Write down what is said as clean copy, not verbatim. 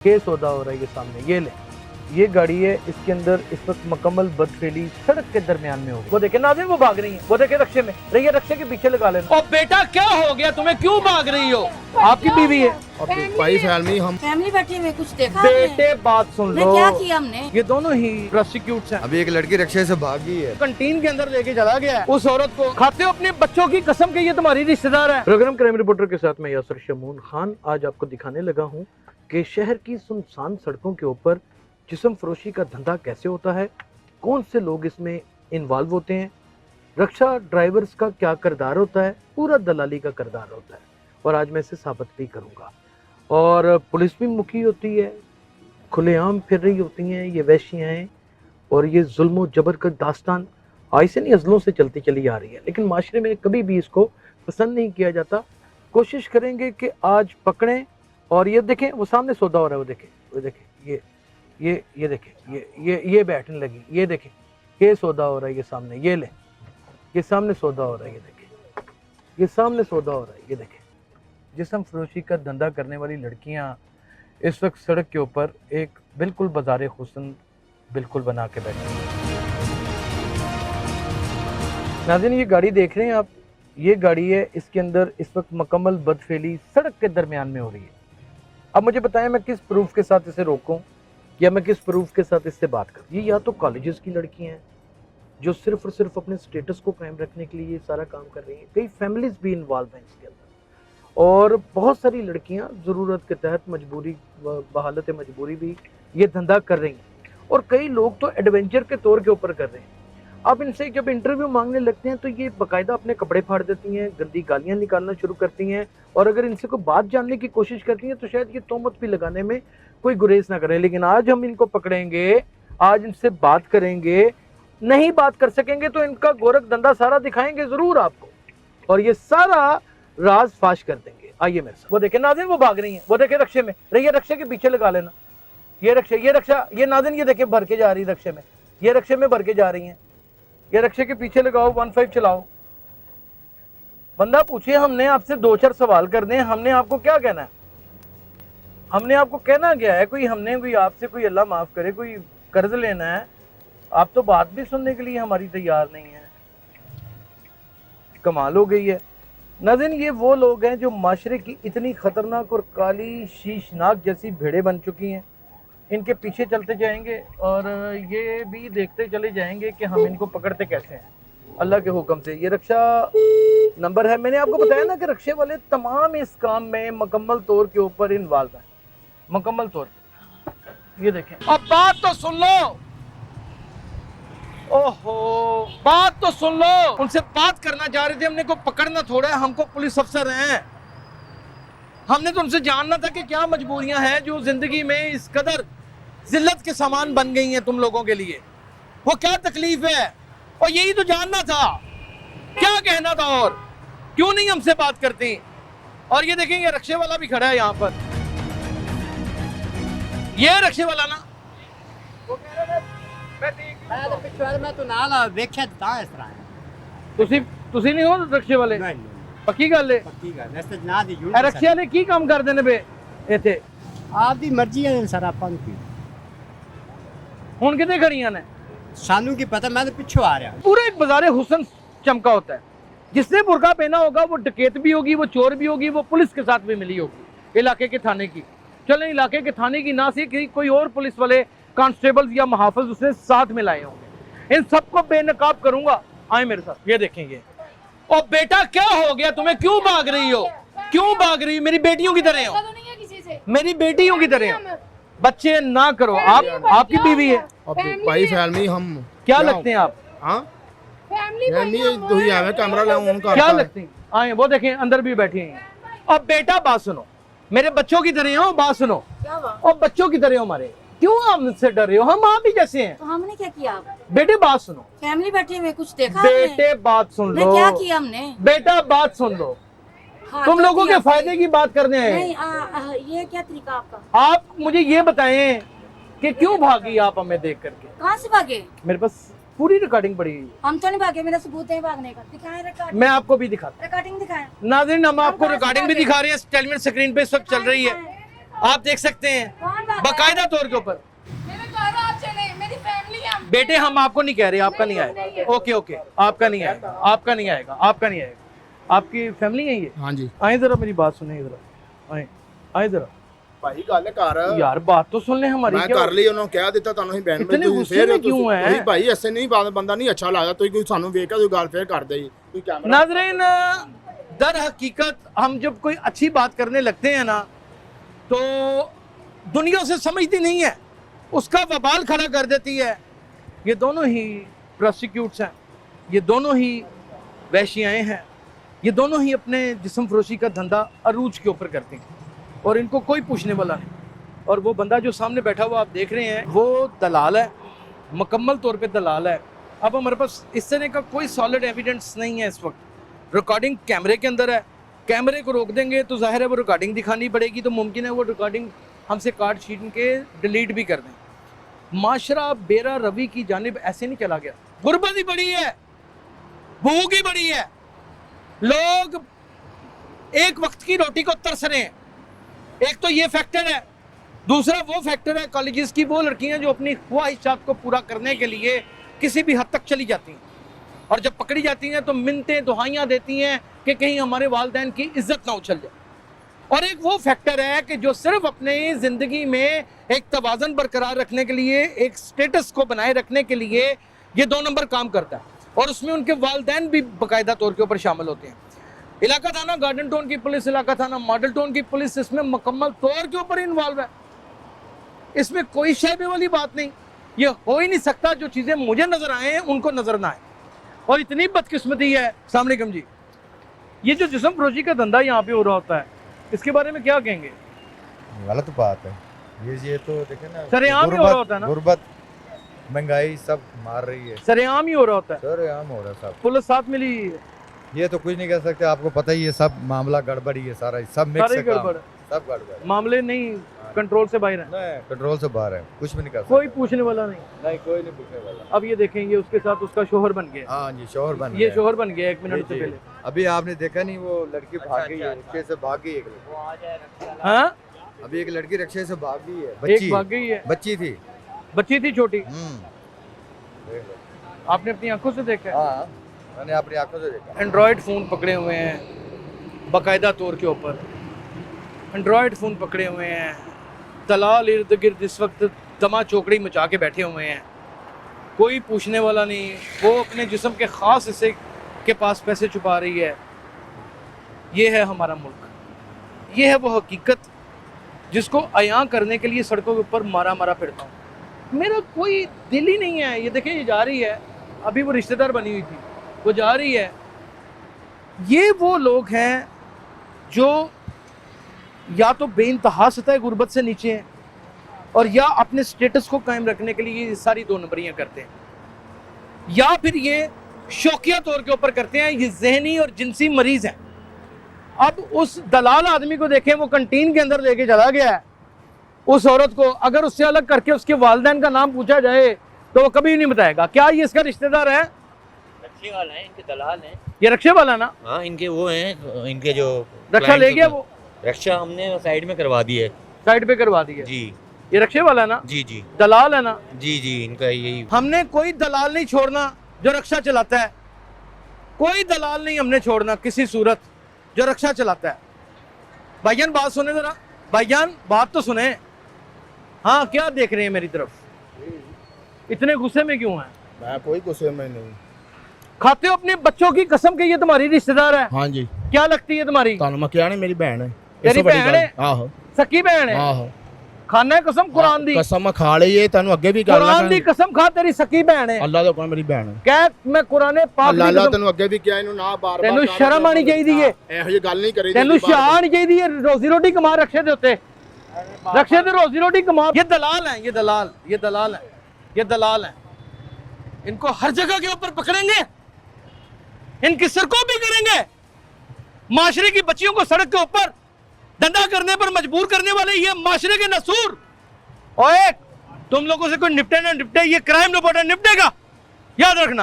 Case सौदा हो रहा है ये सामने, ये ले, ये गाड़ी है, इसके अंदर इस वक्त मुकम्मल बदफेली सड़क के दरमियान में होगी। वो देखे नाज़रीन, वो भाग रही है, वो देखे रक्शे में रही है, रक्शे के पीछे लगा लेना। और बेटा क्या हो गया तुम्हें, क्यों भाग रही हो? आपकी बीवी है, फैमिली बैठी में कुछ देखा बेटे बात सुन लो, क्या किया हमने? ये दोनों ही प्रोसिक्यूट हैं। अभी एक लड़की रक्शे से भागी है, कंटीन के अंदर लेके चला गया है उस औरत को। खाते हो अपने बच्चों की कसम के ये तुम्हारी रिश्तेदार है। प्रोग्राम क्राइम रिपोर्टर के साथ मैं यासर शमून खान आज आपको दिखाने लगा हूँ कि शहर की सुनसान सड़कों के ऊपर जिस्म फरोशी का धंधा कैसे होता है, कौन से लोग इसमें इन्वॉल्व होते हैं, रक्षा ड्राइवर्स का क्या किरदार होता है, पूरा दलाली का किरदार होता है। और आज मैं इसे साबित भी करूँगा। और पुलिस भी मुखी होती है, खुलेआम फिर रही होती हैं ये वैश्याँ हैं, और ये जुल्म जबर का दास्तान आज से नहीं अज़लों से चलती चली आ रही है, लेकिन माशरे में कभी भी इसको पसंद नहीं किया जाता। कोशिश करेंगे कि आज पकड़ें। और ये देखें, वो सामने सौदा हो रहा है, वो देखें, ये देखें, ये बैठने लगी, ये देखें, ये सौदा हो रहा है ये सामने, ये ले, ये सामने सौदा हो रहा है, ये देखें, ये सामने सौदा हो रहा है, ये देखें। जिस्म फरोशी का धंधा करने वाली लड़कियां इस वक्त सड़क के ऊपर एक बिल्कुल बाज़ार हुस्न बिल्कुल बना के बैठी हैं। नाज़रीन, ये गाड़ी देख रहे हैं आप, ये गाड़ी है, इसके अंदर इस वक्त मुकम्मल बदफेली सड़क के दरमियान में हो रही है। अब मुझे बताएं मैं किस प्रूफ के साथ इसे रोकूं या मैं किस प्रूफ के साथ इससे बात करूं। ये या तो कॉलेजेस की लड़कियां हैं जो सिर्फ और सिर्फ अपने स्टेटस को कायम रखने के लिए ये सारा काम कर रही हैं, कई फैमिलीज भी इन्वॉल्व हैं इसके अंदर, और बहुत सारी लड़कियां ज़रूरत के तहत मजबूरी बहालत मजबूरी भी ये धंधा कर रही हैं, और कई लोग तो एडवेंचर के तौर के ऊपर कर रहे हैं। अब इनसे जब इंटरव्यू मांगने लगते हैं तो ये बाकायदा अपने कपड़े फाड़ देती हैं, गंदी गालियां निकालना शुरू करती हैं, और अगर इनसे कोई बात जानने की कोशिश करती हैं तो शायद ये तोहमत भी लगाने में कोई गुरेज ना करें। लेकिन आज हम इनको पकड़ेंगे, आज इनसे बात करेंगे, नहीं बात कर सकेंगे तो इनका गोरख धंधा सारा दिखाएंगे ज़रूर आपको, और ये सारा राज फाश कर देंगे। आइए मेरे साथ। वो देखे नाज़रीन, वो भाग रही हैं, वो देखे रक्शे में रही है, रक्शे के पीछे लगा लेना। ये रक्षा, ये नाज़रीन ये देखे भर के जा रही रक्शे में, ये रक्शे में भर के जा रही हैं, ये रक्शे के पीछे लगाओ, 15 चलाओ। बंदा पूछे हमने आपसे 2-4 सवाल करने हैं, हमने आपको क्या कहना है, हमने आपको कहना क्या है? कोई आपसे कोई अल्लाह माफ करे कोई कर्ज लेना है, आप तो बात भी सुनने के लिए हमारी तैयार नहीं है। कमाल हो गई है। नाज़रीन, ये वो लोग हैं जो माशरे की इतनी खतरनाक और काली शीशनाक जैसी भेड़ें बन चुकी हैं। इनके पीछे चलते जाएंगे और ये भी देखते चले जाएंगे कि हम इनको पकड़ते कैसे हैं अल्लाह के हुक्म से। ये रक्षा नंबर है, मैंने आपको बताया ना कि रक्षे वाले तमाम इस काम में मुकम्मल तौर के ऊपर इन्वॉल्व हैं, मुकम्मल तौर पे। ये देखें, अब बात तो सुन लो, ओहो बात तो सुन लो। उनसे बात करना चाह रहे थे, हमने को पकड़ना थोड़ा है, हमको पुलिस अफसर हैं, हमने तो उनसे जानना था कि क्या मजबूरियां हैं जो जिंदगी में इस कदर जिल्लत के सामान बन गई हैं तुम लोगों के लिए, वो क्या तकलीफ है, और यही तो जानना था, क्या कहना था, और क्यों नहीं हमसे बात करती। और ये देखेंगे रक्शे वाला भी खड़ा है यहाँ पर, ये रक्शे वाला ना, ਤੁਸੀਂ नहीं हो रक्शे वाले, पक्की गल है, रक्शे वाले की काम करते ने बे इत्थे? आपकी मर्जी है सर, ਆਪਾਂ ਨੂੰ ਕੀ ਹੁਣ कितने खड़ियां ने, सानू की पता, मैं तो पीछे आ रहा। पूरा एक बाजार हुस्न चमका होता है, जिसने बुर्का पहना होगा वो डकैत भी होगी, वो चोर भी होगी, वो पुलिस के साथ भी मिली होगी, इलाके के थाने की। चले इलाके के थाने की ना सी कोई और पुलिस वाले कांस्टेबल या मुहाफिज उसने साथ में लाए होंगे। इन सबको बेनकाब करूंगा, आए मेरे साथ। ये देखेंगे। और बेटा क्या हो गया तुम्हें, क्यों भाग रही हो, क्यों भाग रही हो? मेरी बेटियों की तरह हो, मेरी बेटियों की तरह हो, बच्चे ना करो। आप आपकी बीवी है, भाई फैमिली हम क्या लगते हैं आप? हाँ कैमरा क्या लगते हैं? आए, वो देखें अंदर भी बैठे हैं। अब बेटा बात सुनो, मेरे बच्चों की तरह हो, बात सुनो, और बच्चों की तरह हो हमारे, क्यों आप मुझसे डर रहे हो? हम आप ही जैसे हैं। तो हमने क्या किया? बेटे बात सुनो, फैमिली बैठी में कुछ देखा? बेटे बात सुन लो, क्या किया हमने? बेटा बात सुन लो, हाँ, तुम लोगों के फायदे की बात करने आए। ये क्या तरीका आपका? आप मुझे ये बताएं कि क्यों भागी आप हमें देख करके? कहाँ से भागे? मेरे पास पूरी रिकॉर्डिंग पड़ी है। हम तो नहीं भागे, मेरा सबूत है भागने का, दिखाएं रिकॉर्ड। मैं आपको भी दिखाता, रिकॉर्डिंग दिखाएं। नाज़रीन हम आपको रिकॉर्डिंग भी दिखा रहे हैं, टेलीविजन स्क्रीन पे इस वक्त चल रही है। आप देख सकते हैं कौन बात है? बाकायदा तौर के ऊपर। मेरे घर आप चले, मेरी फैमिली है। बेटे हम आपको नहीं कह रहे, आपका नहीं आएगा। ओके ओके, आपका नहीं आएगा, आपका नहीं आएगा, आपका नहीं आएगा। आपकी फैमिली है ये? हाँ जी आए जरा मेरी बात सुने, जरा आए आए जरा भाई गल कर यार, बात तो सुन ले हमारी। मैं क्या कर ਲਈ ਉਹਨੂੰ ਕਹਿ ਦਿੱਤਾ ਤੁਹਾਨੂੰ ਹੀ ਬੈਨ इतने गुस्से में क्यों है? ਤੁਸੀਂ ਭਾਈ ਐਸੇ ਨਹੀਂ ਬੰਦਾ ਨਹੀਂ ਅੱਛਾ ਲੱਗਦਾ ਤੁਸੀਂ ਕੋਈ ਸਾਨੂੰ ਵੇਖ ਕੇ ਕੋਈ ਗੱਲ ਫੇਰ ਕਰਦੇ ਜੀ ਕੋਈ ਕੈਮਰਾ नाज़रीन, दर हकीकत हम जब कोई अच्छी बात करने लगते हैं ना तो दुनिया उसे समझती नहीं है, उसका वबाल खड़ा कर देती है। ये दोनों ही प्रोसिक्यूट्स हैं, ये दोनों ही वैश्याएं हैं, ये दोनों ही अपने जिस्म फरोशी का धंधा अरूज के ऊपर करते हैं और इनको कोई पूछने वाला नहीं। और वो बंदा जो सामने बैठा हुआ आप देख रहे हैं वो दलाल है, मुकम्मल तौर पे दलाल है। अब हमारे पास इस तरह का कोई सॉलिड एविडेंस नहीं है इस वक्त। रिकॉर्डिंग कैमरे के अंदर है, कैमरे को रोक देंगे तो जाहिर है वो रिकॉर्डिंग दिखानी पड़ेगी, तो मुमकिन है वो रिकॉर्डिंग हमसे काट छीन के डिलीट भी कर दें। माशरा बेरा रवि की जानिब ऐसे नहीं चला गया। गुर्बत ही बड़ी है, भूख ही बड़ी है, लोग एक वक्त की रोटी को तरस रहे हैं। एक तो ये फैक्टर है, दूसरा वो फैक्टर है कॉलेजेस की वो लड़कियां जो अपनी ख्वाहिशात को पूरा करने के लिए किसी भी हद तक चली जाती हैं और जब पकड़ी जाती हैं तो मिन्नतें दुहाइयाँ देती हैं कि कहीं हमारे वालिदैन की इज्जत ना उछल जाए। और एक वो फैक्टर है कि जो सिर्फ अपने ज़िंदगी में एक तवाज़न बरकरार रखने के लिए, एक स्टेटस को बनाए रखने के लिए ये 2 नंबर काम करता है और उसमें उनके वालिदैन भी बाकायदा तौर के ऊपर शामिल होते हैं। इलाका थाना गार्डन टाउन की पुलिस, इलाका थाना मॉडल टाउन की पुलिस इसमें मुकम्मल तौर के ऊपर इन्वॉल्व है। इसमें कोई शैबे वाली बात नहीं। ये हो ही नहीं सकता जो चीज़ें मुझे नज़र आए हैं उनको नज़र ना आए। और इतनी बदकिस्मती है। अस्सलाम वालेकुम जी, ये जो जिस्म फरोशी का धंधा यहाँ पे हो रहा होता है इसके बारे में क्या कहेंगे? गलत बात है ये तो देखे ना, सरेआम ही हो रहा होता है ना, गुर्बत महंगाई सब मार रही है, सरेआम ही हो रहा होता है, सरेआम हो रहा है सब। पुलिस साथ मिली है, ये तो कुछ नहीं कह सकते, आपको पता ही है सब मामला गड़बड़ी है, सारा सब मिक्स सारी है काम, गड़बड़ है। सब गड़बड़ है। मामले नहीं कंट्रोल से बाहर है, नहीं कंट्रोल से बाहर है, कुछ भी नहीं कर सकते, कोई पूछने वाला नहीं। नहीं कोई नहीं पूछने वाला। अब ये देखें, ये उसके साथ उसका शोहर बन गया, हाँ जी शोहर बन ये गया। शोहर बन गया 1 मिनट जी, से जी। पहले। अभी आपने देखा नहीं वो लड़की भाग गई है, रिक्शे से भाग गई एक लड़की। हाँ, अभी एक लड़की रिक्शे से भाग गई है, एक बच्ची भाग गई है, बच्ची थी। छोटी। देख लो। आपने अपनी आंखों से देखा है? हाँ मैंने अपनी आंखों से देखा। एंड्रॉयड फ़ोन पकड़े हुए हैं बाकायदा तौर के ऊपर, एंड्रॉयड फ़ोन पकड़े हुए हैं। दलाल इर्द गिर्द इस वक्त दमा चौकड़ी मचा के बैठे हुए हैं, कोई पूछने वाला नहीं। वो अपने जिस्म के ख़ास हिस्से के पास पैसे छुपा रही है। ये है हमारा मुल्क, ये है वो हकीकत जिसको अयां करने के लिए सड़कों के ऊपर मारा मारा फिरता हूँ। मेरा कोई दिल ही नहीं है। ये देखिए, ये जा रही है, अभी वो रिश्तेदार बनी हुई थी, वो जा रही है। ये वो लोग हैं जो या तो बेइंतहा सतह गुर्बत से नीचे हैं और या अपने स्टेटस को कायम रखने के लिए ये सारी 2 नंबरियाँ करते हैं, या फिर ये शौकिया तौर के ऊपर करते हैं। ये जहनी और जिनसी मरीज हैं। अब उस दलाल आदमी को देखें, वो कंटीन के अंदर लेके चला गया है उस औरत को। अगर उससे अलग करके उसके वालिदैन का नाम पूछा जाए तो वो कभी नहीं बताएगा। क्या ये इसका रिश्तेदार है? रक्षे वाला है, इनके दलाल हैं। ये रक्षे वाला ना? हाँ, इनके वो हैं, इनके जो रक्षा ले गया, वो रक्षा हमने साइड में करवा दी है। साइड पे करवा दी है जी ये रक्षे वाला ना? जी जी दलाल है ना? जी जी, इनका यही। हमने कोई दलाल नहीं छोड़ना जो रक्षा चलाता है, कोई दलाल नहीं हमने छोड़ना किसी सूरत जो रक्षा चलाता है। भाईजान बात सुने जरा, भाईजान बात तो सुने। हाँ, क्या देख रहे हैं मेरी तरफ? इतने गुस्से में क्यों हैं? मैं कोई गुस्से में नहीं। खाते हो अपने बच्चों की कसम के ये तुम्हारी रिश्तेदार है? हाँ जी। क्या लगती है तुम्हारी? ਤੁਹਾਨੂੰ ਮੈਂ ਕਿਹਾ ਨਹੀਂ ਮੇਰੀ ਭੈਣ ਹੈ। तेरी भैन है? ਆਹੋ सकी बहन है? ਆਹੋ खाना है कसम कुरान दी? ਕਸਮ ਮੈਂ ਖਾ ਲਈ ਏ ਤੁਹਾਨੂੰ ਅੱਗੇ ਵੀ ਕਰ कुरान दी कसम खा, तेरी सकी बहन है। ਅੱਲਾ ਦਾ ਕੋਲ ਮੇਰੀ ਭੈਣ ਹੈ। कह मैं कुराने पाक दी ਅੱਲਾ कसम- ਤੈਨੂੰ ਅੱਗੇ ਵੀ ਕਿਹਾ ਇਹਨੂੰ ਨਾ ਬਾਰ-ਬਾਰ ਤੈਨੂੰ ਸ਼ਰਮ ਆਉਣੀ ਚਾਹੀਦੀ ਏ। ਇਹੋ ਜਿਹੀ ਗੱਲ ਨਹੀਂ ਕਰੀ तेनू शान चाहिए रोजी रोटी कमा रक्षे दे उत्ते, रक्षे दे रोजी रोटी कमा। ये दलाल हैं, ये दलाल, ये दलाल हैं, ये दलाल हैं। इनको हर जगह के ऊपर पकड़ेंगे, इनकी सरकों भी करेंगे। माशरे की बच्चियों को सड़क के ऊपर धंधा करने पर मजबूर करने वाले ये माशरे के नसूर। और तुम लोगों से कोई निपटे ना निपटे, ये क्राइम रिपोर्टर निपटेगा, याद रखना।